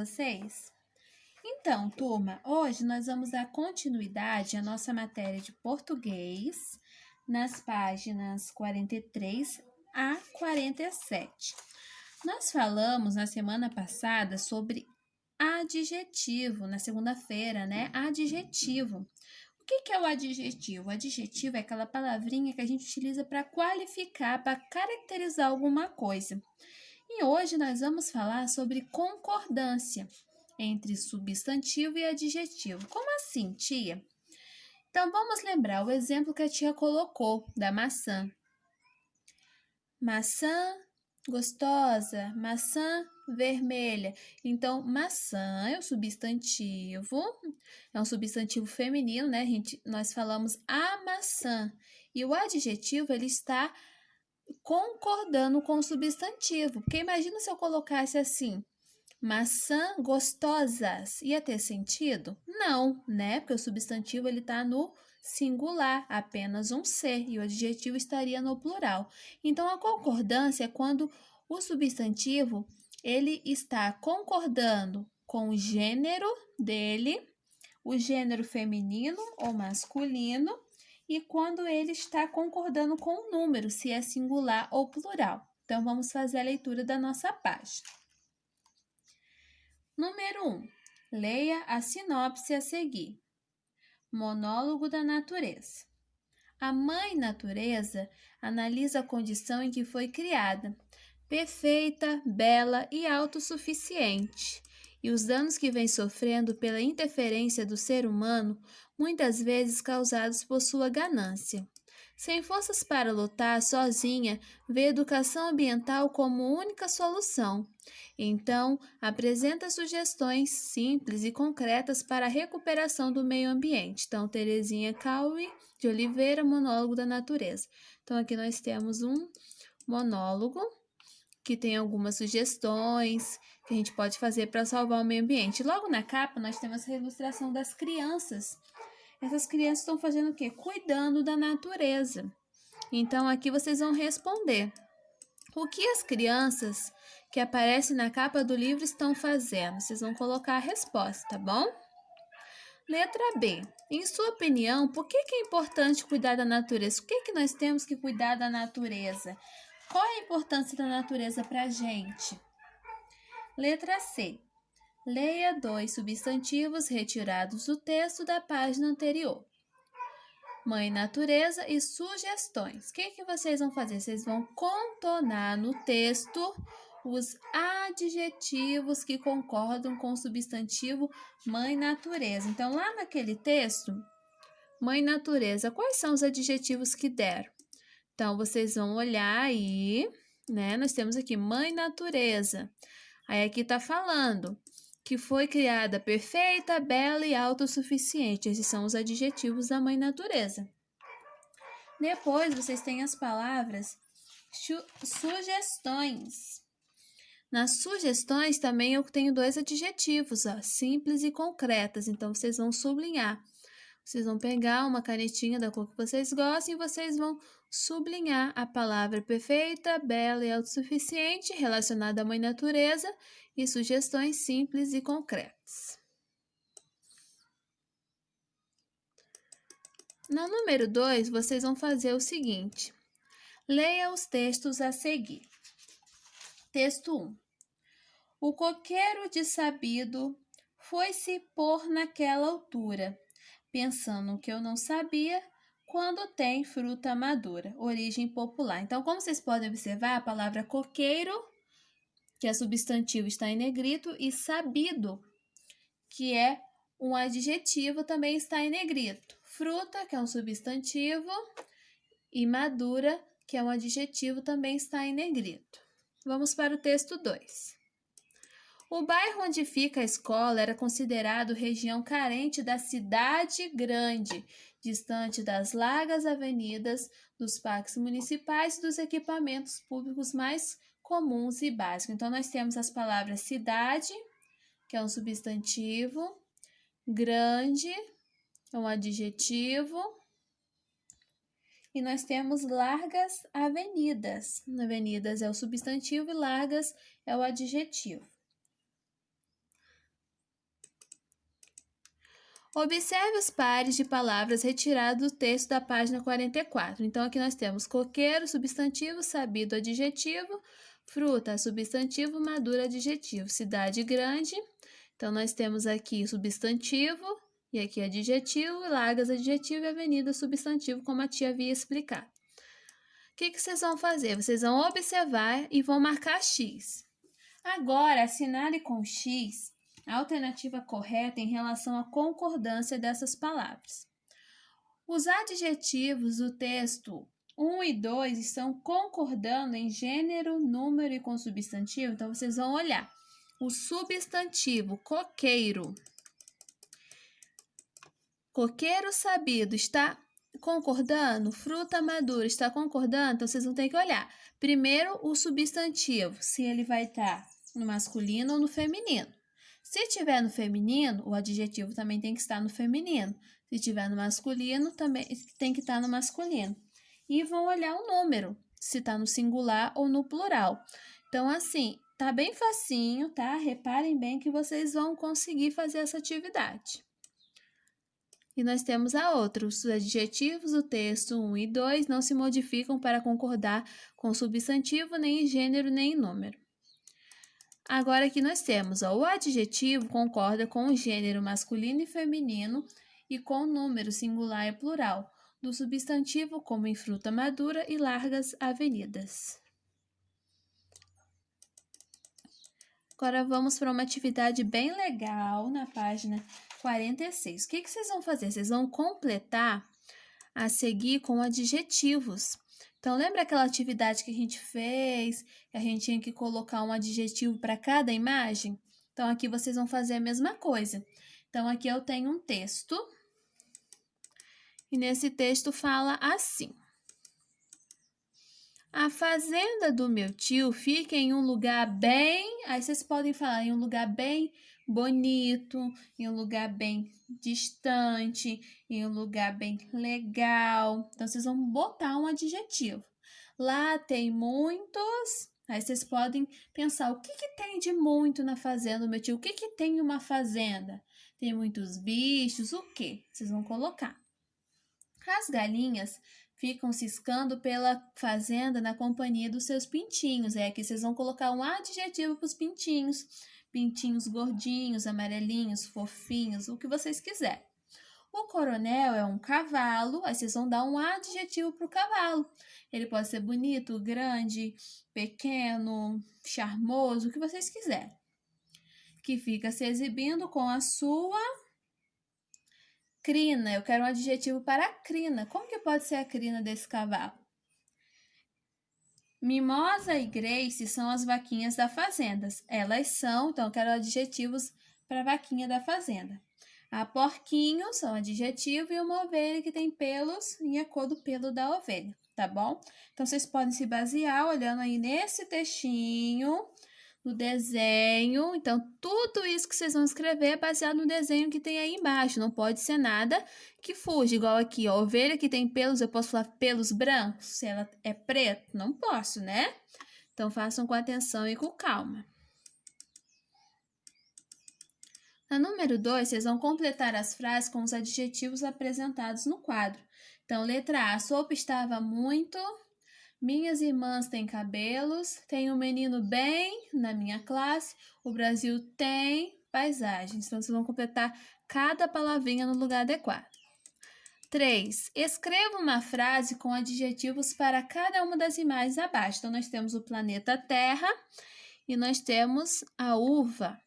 vocês? Então, turma, hoje nós vamos dar continuidade à nossa matéria de português nas páginas 43 a 47. Nós falamos na semana passada sobre adjetivo, na segunda-feira, né? Adjetivo. O que é o adjetivo? O adjetivo é aquela palavrinha que a gente utiliza para qualificar, para caracterizar alguma coisa. E hoje nós vamos falar sobre concordância entre substantivo e adjetivo. Como assim, tia? Então, vamos lembrar o exemplo que a tia colocou da maçã. Maçã gostosa, maçã vermelha. Então, maçã é um substantivo feminino, né? Nós falamos a maçã. E o adjetivo, ele está concordando com o substantivo. Porque imagina se eu colocasse assim, maçã gostosas, ia ter sentido? Não, né? Porque o substantivo ele está no singular, apenas um ser, e o adjetivo estaria no plural. Então, a concordância é quando o substantivo ele está concordando com o gênero dele, o gênero feminino ou masculino, e quando ele está concordando com o número, se é singular ou plural. Então, vamos fazer a leitura da nossa página. Número 1. Leia a sinopse a seguir. Monólogo da natureza. A mãe natureza analisa a condição em que foi criada, perfeita, bela e autossuficiente, e os danos que vem sofrendo pela interferência do ser humano, muitas vezes causados por sua ganância. Sem forças para lutar, sozinha, vê a educação ambiental como única solução. Então, apresenta sugestões simples e concretas para a recuperação do meio ambiente. Então, Terezinha Cauê de Oliveira, Monólogo da Natureza. Então, aqui nós temos um monólogo que tem algumas sugestões que a gente pode fazer para salvar o meio ambiente. Logo na capa, nós temos a ilustração das crianças. Essas crianças estão fazendo o quê? Cuidando da natureza. Então, aqui vocês vão responder. O que as crianças que aparecem na capa do livro estão fazendo? Vocês vão colocar a resposta, tá bom? Letra B. Em sua opinião, por que é importante cuidar da natureza? Por que nós temos que cuidar da natureza? Qual é a importância da natureza para a gente? Letra C. Leia 2 substantivos retirados do texto da página anterior. Mãe natureza e sugestões. O que vocês vão fazer? Vocês vão contornar no texto os adjetivos que concordam com o substantivo mãe natureza. Então, lá naquele texto, mãe natureza, quais são os adjetivos que deram? Então, vocês vão olhar aí, né? Nós temos aqui mãe natureza. Aí aqui tá falando que foi criada perfeita, bela e autossuficiente. Esses são os adjetivos da mãe natureza. Depois, vocês têm as palavras sugestões. Nas sugestões, também eu tenho 2 adjetivos, ó, simples e concretas. Então, vocês vão sublinhar. Vocês vão pegar uma canetinha da cor que vocês gostam e vocês vão sublinhar a palavra perfeita, bela e autossuficiente relacionada à mãe natureza e sugestões simples e concretas. Na número 2, vocês vão fazer o seguinte. Leia os textos a seguir. Texto 1. O coqueiro de sabido foi-se pôr naquela altura, pensando que eu não sabia quando tem fruta madura. Origem popular. Então, como vocês podem observar, a palavra coqueiro, que é substantivo, está em negrito, e sabido, que é um adjetivo, também está em negrito. Fruta, que é um substantivo, e madura, que é um adjetivo, também está em negrito. Vamos para o texto 2. O bairro onde fica a escola era considerado região carente da cidade grande, distante das largas avenidas, dos parques municipais e dos equipamentos públicos mais comuns e básicos. Então, nós temos as palavras cidade, que é um substantivo, grande, é um adjetivo, e nós temos largas avenidas. Avenidas é o substantivo e largas é o adjetivo. Observe os pares de palavras retirados do texto da página 44. Então, aqui nós temos coqueiro, substantivo, sabido, adjetivo, fruta, substantivo, madura, adjetivo, cidade grande. Então, nós temos aqui substantivo e aqui adjetivo, largas, adjetivo e avenida, substantivo, como a tia havia explicado. O que vocês vão fazer? Vocês vão observar e vão marcar X. Agora, assinale com X a alternativa correta em relação à concordância dessas palavras. Os adjetivos do texto 1 e 2 estão concordando em gênero, número e com substantivo, então vocês vão olhar. O substantivo coqueiro, coqueiro sabido, está concordando? Fruta madura está concordando? Então vocês vão ter que olhar. Primeiro, o substantivo, se ele vai estar no masculino ou no feminino. Se estiver no feminino, o adjetivo também tem que estar no feminino. Se estiver no masculino, também tem que estar no masculino. E vão olhar o número, se está no singular ou no plural. Então, assim, tá bem facinho, tá? Reparem bem que vocês vão conseguir fazer essa atividade. E nós temos a outra. Os adjetivos do texto 1 e 2 não se modificam para concordar com substantivo, nem em gênero, nem em número. Agora aqui nós temos, o adjetivo concorda com o gênero masculino e feminino e com o número singular e plural, do substantivo como em fruta madura e largas avenidas. Agora vamos para uma atividade bem legal na página 46. O que vocês vão fazer? Vocês vão completar a seguir com adjetivos. Então, lembra aquela atividade que a gente fez, que a gente tinha que colocar um adjetivo para cada imagem? Então, aqui vocês vão fazer a mesma coisa. Então, aqui eu tenho um texto, e nesse texto fala assim: a fazenda do meu tio fica em um lugar bem... Aí vocês podem falar em um lugar bem bonito, em um lugar bem distante, em um lugar bem legal. Então, vocês vão botar um adjetivo. Lá tem muitos... Aí vocês podem pensar, o que tem de muito na fazenda do meu tio? O que tem em uma fazenda? Tem muitos bichos, o quê? Vocês vão colocar. As galinhas ficam ciscando pela fazenda na companhia dos seus pintinhos. Aqui vocês vão colocar um adjetivo para os pintinhos. Pintinhos gordinhos, amarelinhos, fofinhos, o que vocês quiserem. O coronel é um cavalo, aí vocês vão dar um adjetivo para o cavalo. Ele pode ser bonito, grande, pequeno, charmoso, o que vocês quiserem. Que fica se exibindo com a sua crina. Eu quero um adjetivo para a crina. Como que pode ser a crina desse cavalo? Mimosa e Grace são as vaquinhas da fazenda. Elas são, então eu quero adjetivos para a vaquinha da fazenda. A porquinho são adjetivo e uma ovelha que tem pelos em a cor do pelo da ovelha, tá bom? Então vocês podem se basear olhando aí nesse textinho, no desenho. Então tudo isso que vocês vão escrever é baseado no desenho que tem aí embaixo. Não pode ser nada que fuja, igual aqui, ó, ovelha que tem pelos, eu posso falar pelos brancos? Se ela é preta? Não posso, né? Então, façam com atenção e com calma. Na número 2, vocês vão completar as frases com os adjetivos apresentados no quadro. Então, letra A, a sopa estava muito... Minhas irmãs têm cabelos, tem um menino bem na minha classe, o Brasil tem paisagens. Então, vocês vão completar cada palavrinha no lugar adequado. 3. Escreva uma frase com adjetivos para cada uma das imagens abaixo. Então, nós temos o planeta Terra e nós temos a uva.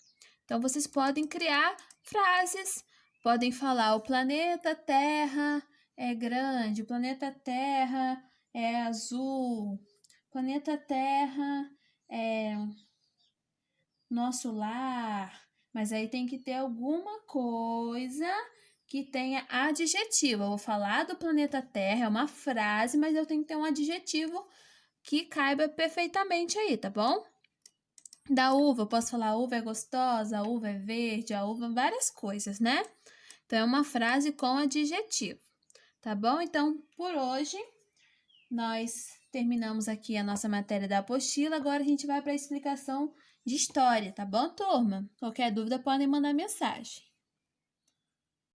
Então, vocês podem criar frases, podem falar o planeta Terra é grande, o planeta Terra é azul, o planeta Terra é nosso lar, mas aí tem que ter alguma coisa que tenha adjetivo. Eu vou falar do planeta Terra, é uma frase, mas eu tenho que ter um adjetivo que caiba perfeitamente aí, tá bom? Da uva, eu posso falar a uva é gostosa, a uva é verde, a uva, várias coisas, né? Então, é uma frase com adjetivo, tá bom? Então, por hoje, nós terminamos aqui a nossa matéria da apostila. Agora, a gente vai para a explicação de história, tá bom, turma? Qualquer dúvida, podem mandar mensagem.